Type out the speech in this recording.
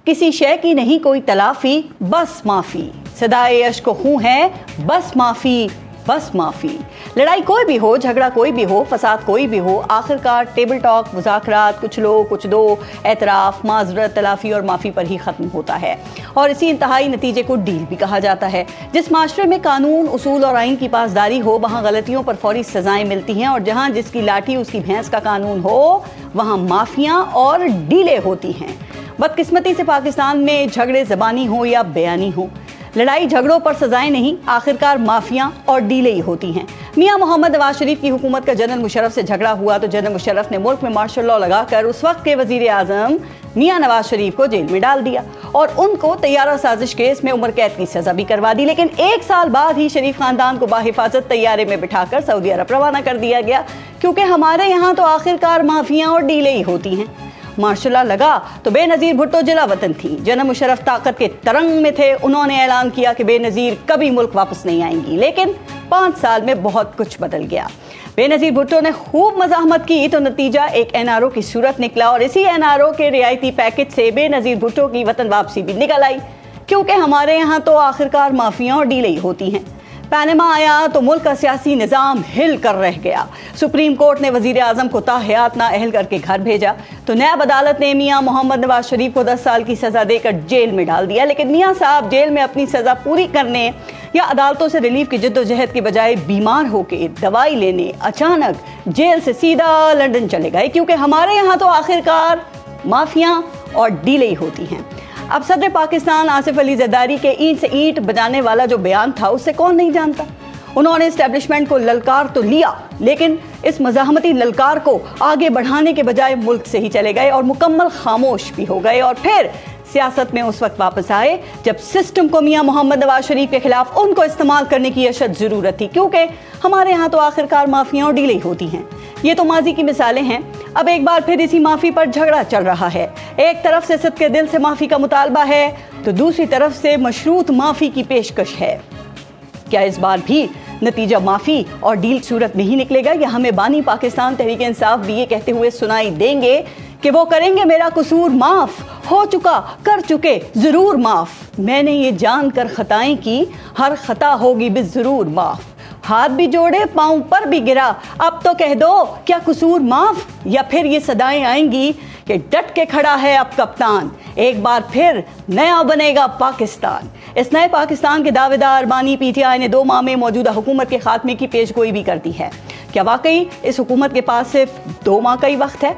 किसी शय की नहीं कोई तलाफी, बस माफी। सदाए अश्क खूं है, बस माफी, बस माफी। लड़ाई कोई भी हो, झगड़ा कोई भी हो, फसाद कोई भी हो, आखिरकार टेबल टॉक, मुज़ाकरात, कुछ लो कुछ दो, एतराफ़, माज़रत, तलाफ़ी और माफ़ी पर ही ख़त्म होता है। और इसी इंतहाई नतीजे को डील भी कहा जाता है। जिस माशरे में कानून, उसूल और आइन की पासदारी हो, वहाँ गलतियों पर फौरी सज़ाएं मिलती हैं, और जहाँ जिसकी लाठी उसकी भैंस का कानून हो, वहाँ माफियाँ और डीलें होती हैं। बदकिस्मती से पाकिस्तान में झगड़े ज़बानी हो या बयानी हो, लड़ाई झगड़ों पर सजाएं नहीं, आखिरकार माफियां और डीलें ही होती हैं। मियां मोहम्मद नवाज शरीफ की हुकूमत का जनरल मुशर्रफ से झगड़ा हुआ तो जनरल मुशर्रफ ने मुल्क में मार्शल लॉ लगाकर उस वक्त के वजीर आजम मियां नवाज शरीफ को जेल में डाल दिया और उनको तैयारा साजिश केस में उम्र कैद की सजा भी करवा दी। लेकिन एक साल बाद ही शरीफ खानदान को बाहिफाजत तैयारे में बिठाकर सऊदी अरब रवाना कर दिया गया, क्योंकि हमारे यहाँ तो आखिरकार माफियां और डीलें ही होती हैं। मार्शल लगा तो बेनजीर भुट्टो जिला वतन थी। जनरल मुशर्रफ ताकत के तरंग में थे। उन्होंने ऐलान किया कि बेनजीर कभी मुल्क वापस नहीं आएंगी। लेकिन 5 साल में बहुत कुछ बदल गया। बेनजीर भुट्टो ने खूब मज़ाहमत की तो नतीजा एक NRO की सूरत निकला, और इसी NRO के रियायती पैकेज से बेनजीर भुट्टो की वतन वापसी भी निकल आई, क्योंकि हमारे यहाँ तो आखिरकार माफियाँ और डीलें होती हैं। पैनमा आया तो मुल्क का सियासी निज़ाम हिल कर रह गया। सुप्रीम कोर्ट ने वजीर आजम को ताहयात नाअहल करके घर भेजा तो नैब अदालत ने मियां मोहम्मद नवाज शरीफ को 10 साल की सजा देकर जेल में डाल दिया। लेकिन मियां साहब जेल में अपनी सजा पूरी करने या अदालतों से रिलीफ की जद्दोजहद के बजाय बीमार होकर दवाई लेने अचानक जेल से सीधा लंदन चले गए, क्योंकि हमारे यहाँ तो आखिरकार माफियाँ और डीलें ही होती हैं। अब सदर पाकिस्तान आसिफ अली जरदारी के ईंट से ईंट बजाने वाला जो बयान था, उससे कौन नहीं जानता। उन्होंने एस्टेब्लिशमेंट को ललकार तो लिया, लेकिन इस मज़ाहमती ललकार को आगे बढ़ाने के बजाय मुल्क से ही चले गए और मुकम्मल खामोश भी हो गए। और फिर सियासत में उस वक्त वापस आए जब सिस्टम को मियां मोहम्मद नवाज शरीफ के खिलाफ उनको इस्तेमाल करने की अशद ज़रूरत थी, क्योंकि हमारे यहाँ तो आखिरकार माफियाँ और डीलें होती हैं। ये तो माजी की मिसालें हैं। अब एक बार फिर इसी माफ़ी पर झगड़ा चल रहा है। एक तरफ से सदके दिल से माफ़ी का मुतालबा है तो दूसरी तरफ से मशरूत माफ़ी की पेशकश है। क्या इस बार भी नतीजा माफ़ी और डील सूरत नहीं निकलेगा, या हमें बानी पाकिस्तान तहरीक इंसाफ भी ये कहते हुए सुनाई देंगे कि वो करेंगे मेरा कसूर माफ़, हो चुका कर चुके ज़रूर माफ़, मैंने ये जान कर खताएं की, हर खता होगी भी ज़रूर माफ़, हाथ भी जोड़े पाँव पर भी गिरा, अब तो कह दो क्या कसूर माफ। या फिर ये सदाएं आएंगी कि डट के खड़ा है अब कप्तान, एक बार फिर नया बनेगा पाकिस्तान। इस नए पाकिस्तान के दावेदार बानी PTI ने 2 माह में मौजूदा हुकूमत के खात्मे की पेशगोई भी कर दी है। क्या वाकई इस हुकूमत के पास सिर्फ 2 माह का ही वक्त है?